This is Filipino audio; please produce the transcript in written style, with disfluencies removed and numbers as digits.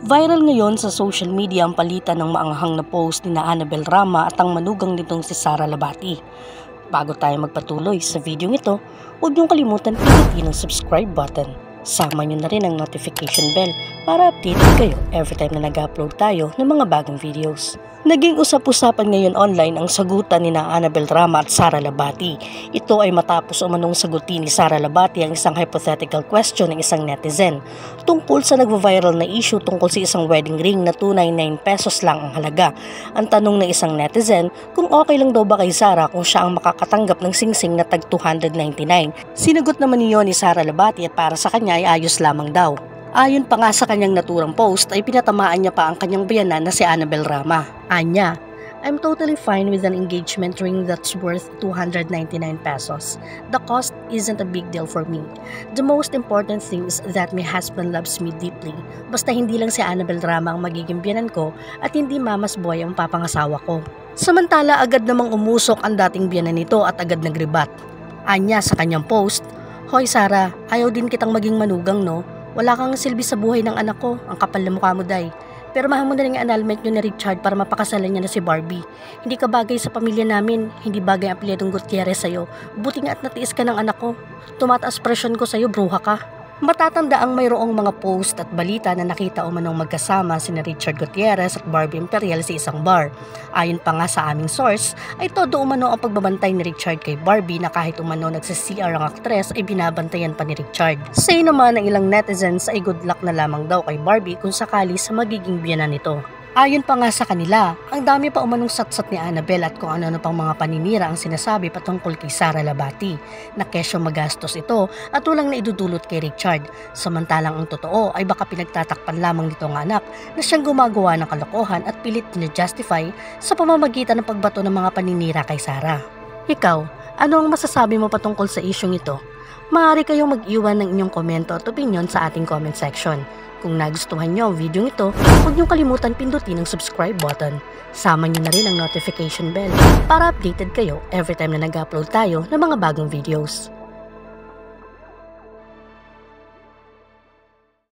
Viral ngayon sa social media ang palitan ng maanghang na post ni na Annabel Rama at ang manugang nitong si Sara Labati. Bago tayo magpatuloy sa video ito, huwag niyong kalimutan pindutin ang subscribe button. Sama niyo na rin ang notification bell para updated kayo every time na nag-upload tayo ng mga bagong videos. Naging usap-usapan ngayon online ang sagutan ni na Annabel Rama at Sara Labati. Ito ay matapos umanong sagutin ni Sara Labati ang isang hypothetical question ng isang netizen tungkol sa nagva-viral na issue tungkol sa isang wedding ring na tunay 9 pesos lang ang halaga. Ang tanong ng isang netizen kung okay lang daw ba kay Sara kung siya ang makakatanggap ng singsing na tag 299. Sinagot naman niyo ni Sara Labati at para sa kanya ay ayos lamang daw. Ayon pa nga sa kanyang naturang post ay pinatamaan niya pa ang kanyang biyanan na si Annabel Rama. Anya, I'm totally fine with an engagement ring that's worth 299 pesos. The cost isn't a big deal for me. The most important thing is that my husband loves me deeply. Basta hindi lang si Annabel Rama ang magiging biyanan ko at hindi Mamas Boy ang papangasawa ko. Samantala agad namang umusok ang dating biyanan nito at agad nagrebat. Anya sa kanyang post, Hoy Sara, ayaw din kitang maging manugang no? Wala kang silbi sa buhay ng anak ko, ang kapal na mukha mo day. Pero mahal mo na rin ang annulment nyo ni Richard para mapakasalan niya na si Barbie. Hindi ka bagay sa pamilya namin, hindi bagay ang apelyadong Gutierrez sa'yo. Buti nga at natiis ka ng anak ko. Tumataas presyon ko sa'yo, bruha ka. Matatanda ang mayroong mga post at balita na nakita umanong magkasama sina Richard Gutierrez at Barbie Imperial sa isang bar. Ayon pa nga sa aming source, ay todo umano ang pagbabantay ni Richard kay Barbie na kahit umano nagsi-CR ang aktres ay binabantayan pa ni Richard. Say naman ng ilang netizens ay good luck na lamang daw kay Barbie kung sakali sa magiging biyanan nito. Ayon pa nga sa kanila, ang dami pa umanong satsat ni Annabel at kung ano-ano pang mga paninira ang sinasabi patungkol kay Sara Labati, na kesyo magastos ito at walang naidudulot kay Richard. Samantalang ang totoo ay baka pinagtatakpan lamang nito ng anak na siyang gumagawa ng kalokohan at pilit na justify sa pamamagitan ng pagbato ng mga paninira kay Sara. Ikaw, ano ang masasabi mo patungkol sa isyong ito? Maaari kayong mag-iwan ng inyong komento at opinion sa ating comment section. Kung nagustuhan nyo ang video ito, huwag niyong kalimutan pindutin ang subscribe button. Sama niyo na rin ang notification bell para updated kayo every time na nag-upload tayo ng mga bagong videos.